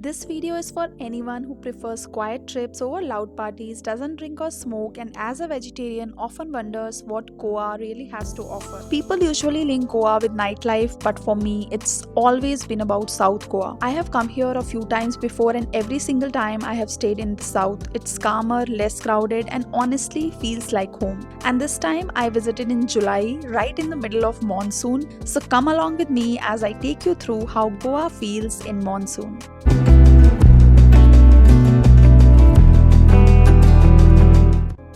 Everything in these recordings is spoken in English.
This video is for anyone who prefers quiet trips over loud parties, doesn't drink or smoke, and as a vegetarian often wonders what Goa really has to offer. People usually link Goa with nightlife, but for me, it's always been about South Goa. I have come here a few times before, and every single time I have stayed in the south. It's calmer, less crowded, and honestly feels like home. And this time I visited in July, right in the middle of monsoon. So come along with me as I take you through how Goa feels in monsoon.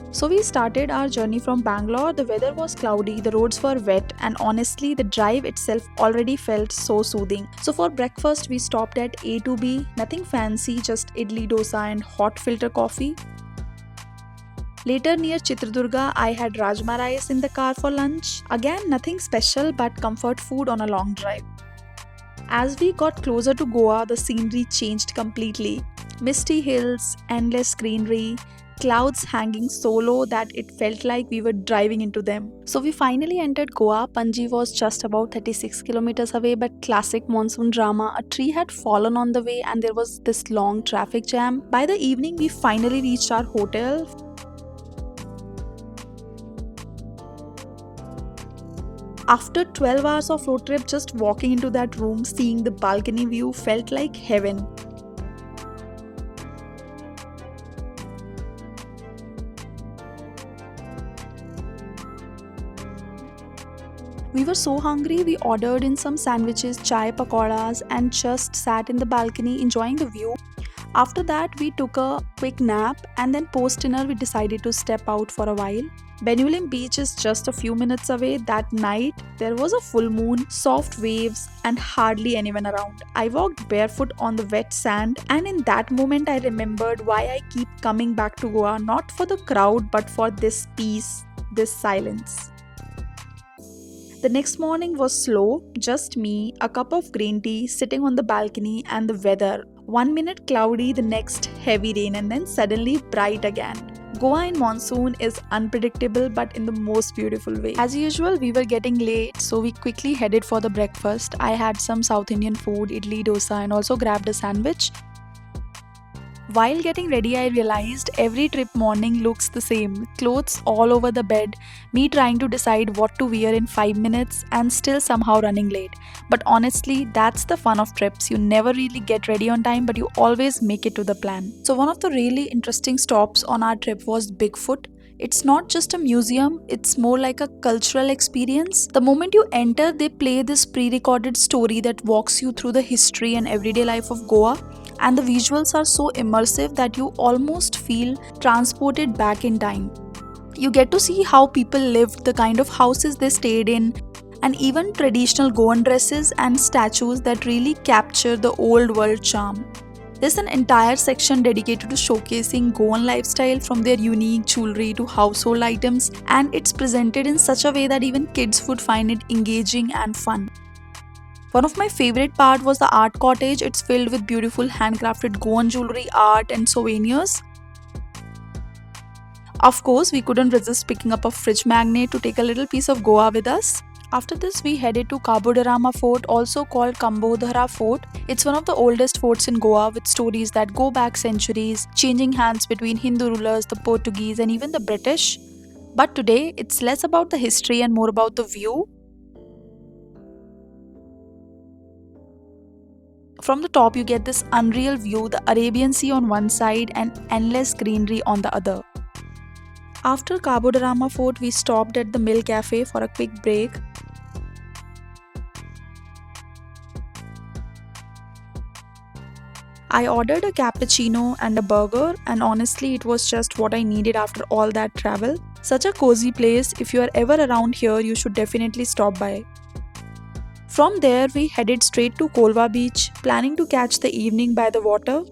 So we started our journey from Bangalore. The weather was cloudy, the roads were wet, and honestly the drive itself already felt so soothing. So for breakfast we stopped at A to B, nothing fancy, just idli dosa and hot filter coffee. Later near Chitradurga I had rajma rice in the car for lunch. Again nothing special but comfort food on a long drive. As we got closer to Goa, the scenery changed completely. Misty hills, endless greenery, clouds hanging so low that it felt like we were driving into them. So we finally entered Goa. Panji was just about 36 kilometers away, but classic monsoon drama. A tree had fallen on the way and there was this long traffic jam. By the evening, we finally reached our hotel. After 12 hours of road trip, just walking into that room, seeing the balcony view felt like heaven. We were so hungry, we ordered in some sandwiches, chai pakoras, and just sat in the balcony enjoying the view. After that, we took a quick nap, and then post dinner we decided to step out for a while. Benaulim beach is just a few minutes away. That night, there was a full moon, soft waves, and hardly anyone around. I walked barefoot on the wet sand, and in that moment I remembered why I keep coming back to Goa, not for the crowd but for this peace, this silence. The next morning was slow, just me, a cup of green tea, sitting on the balcony, and the weather. 1 minute cloudy, the next heavy rain, and then suddenly bright again. Goa in monsoon is unpredictable but in the most beautiful way. As usual, we were getting late, so we quickly headed for the breakfast. I had some South Indian food, idli dosa, and also grabbed a sandwich. While getting ready, I realized every trip morning looks the same. Clothes all over the bed, me trying to decide what to wear in 5 minutes and still somehow running late. But honestly, that's the fun of trips. You never really get ready on time, but you always make it to the plan. So one of the really interesting stops on our trip was Bigfoot. It's not just a museum, it's more like a cultural experience. The moment you enter, they play this pre-recorded story that walks you through the history and everyday life of Goa. And the visuals are so immersive that you almost feel transported back in time. You get to see how people lived, the kind of houses they stayed in, and even traditional Goan dresses and statues that really capture the old world charm. There's an entire section dedicated to showcasing Goan lifestyle, from their unique jewelry to household items, and it's presented in such a way that even kids would find it engaging and fun. One of my favorite part was the art cottage. It's filled with beautiful handcrafted Goan jewelry, art and souvenirs. Of course, we couldn't resist picking up a fridge magnet to take a little piece of Goa with us. After this, we headed to Kabodarama Fort, also called Kambodhara Fort. It's one of the oldest forts in Goa with stories that go back centuries, changing hands between Hindu rulers, the Portuguese and even the British. But today, it's less about the history and more about the view. From the top, you get this unreal view, the Arabian Sea on one side and endless greenery on the other. After Kabodarama Fort, we stopped at the Mill Cafe for a quick break. I ordered a cappuccino and a burger, and honestly, it was just what I needed after all that travel. Such a cozy place. If you are ever around here, you should definitely stop by. From there, we headed straight to Colva beach, planning to catch the evening by the water.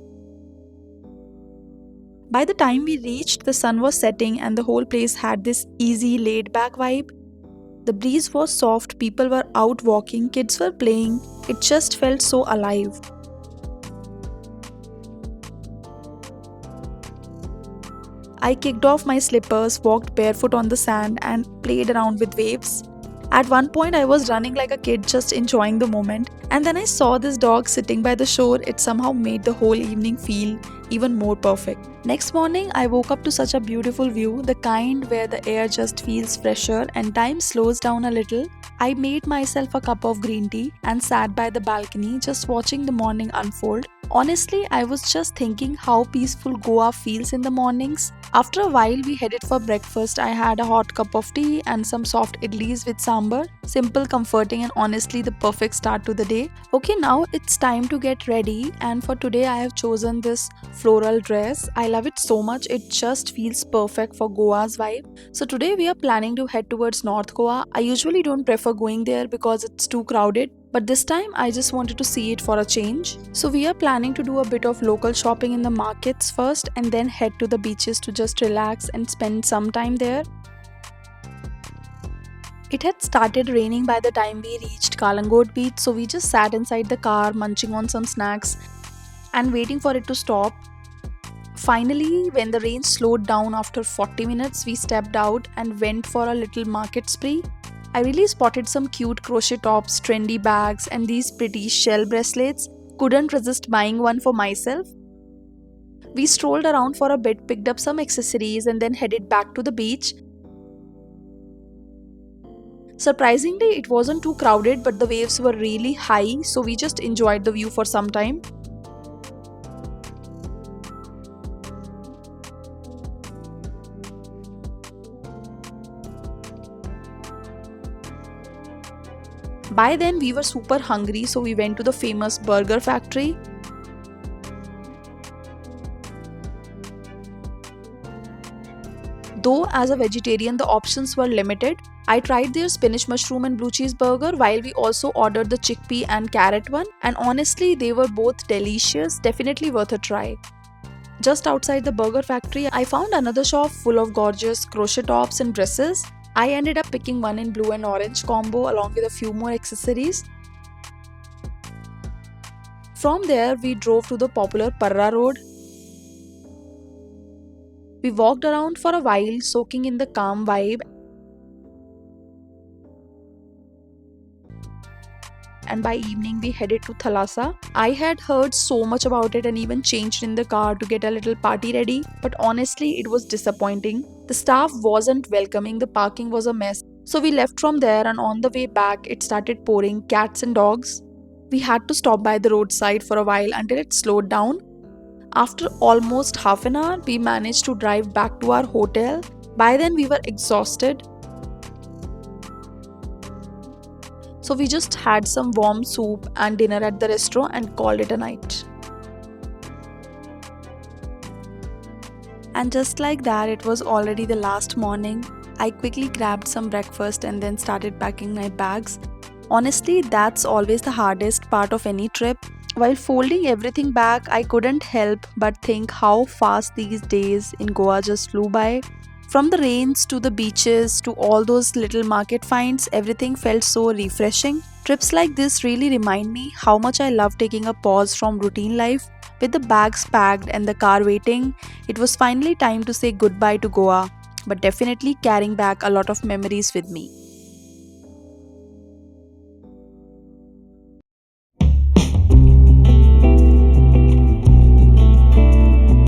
By the time we reached, the sun was setting and the whole place had this easy, laid-back vibe. The breeze was soft, people were out walking, kids were playing. It just felt so alive. I kicked off my slippers, walked barefoot on the sand and played around with waves. At one point, I was running like a kid, just enjoying the moment, and then I saw this dog sitting by the shore. It somehow made the whole evening feel even more perfect. Next morning, I woke up to such a beautiful view, the kind where the air just feels fresher and time slows down a little. I made myself a cup of green tea and sat by the balcony just watching the morning unfold. Honestly, I was just thinking how peaceful Goa feels in the mornings. After a while, we headed for breakfast. I had a hot cup of tea and some soft idlis with sambar. Simple, comforting, and honestly the perfect start to the day. Okay, now it's time to get ready, and for today, I have chosen this floral dress. I love it so much, it just feels perfect for Goa's vibe. So, today we are planning to head towards North Goa. I usually don't prefer going there because it's too crowded, but this time I just wanted to see it for a change. So we are planning to do a bit of local shopping in the markets first and then head to the beaches to just relax and spend some time there. It had started raining by the time we reached Kalangot beach, so we just sat inside the car munching on some snacks and waiting for it to stop. Finally, when the rain slowed down after 40 minutes, we stepped out and went for a little market spree. I really spotted some cute crochet tops, trendy bags, and these pretty shell bracelets. Couldn't resist buying one for myself. We strolled around for a bit, picked up some accessories, and then headed back to the beach. Surprisingly, it wasn't too crowded, but the waves were really high, so we just enjoyed the view for some time. By then, we were super hungry, so we went to the famous burger factory. Though, as a vegetarian, the options were limited. I tried their spinach mushroom and blue cheese burger, while we also ordered the chickpea and carrot one, and honestly, they were both delicious, definitely worth a try. Just outside the burger factory, I found another shop full of gorgeous crochet tops and dresses. I ended up picking one in blue and orange combo along with a few more accessories. From there, we drove to the popular Parra Road. We walked around for a while, soaking in the calm vibe, and by evening we headed to Thalassa. I had heard so much about it and even changed in the car to get a little party ready, but honestly it was disappointing. The staff wasn't welcoming, the parking was a mess. So we left from there, and on the way back it started pouring cats and dogs. We had to stop by the roadside for a while until it slowed down. After almost half an hour, we managed to drive back to our hotel. By then we were exhausted, so we just had some warm soup and dinner at the restaurant and called it a night. And just like that, it was already the last morning. I quickly grabbed some breakfast and then started packing my bags. Honestly, that's always the hardest part of any trip. While folding everything back, I couldn't help but think how fast these days in Goa just flew by. From the rains to the beaches to all those little market finds, everything felt so refreshing. Trips like this really remind me how much I love taking a pause from routine life. With the bags packed and the car waiting, it was finally time to say goodbye to Goa, but definitely carrying back a lot of memories with me.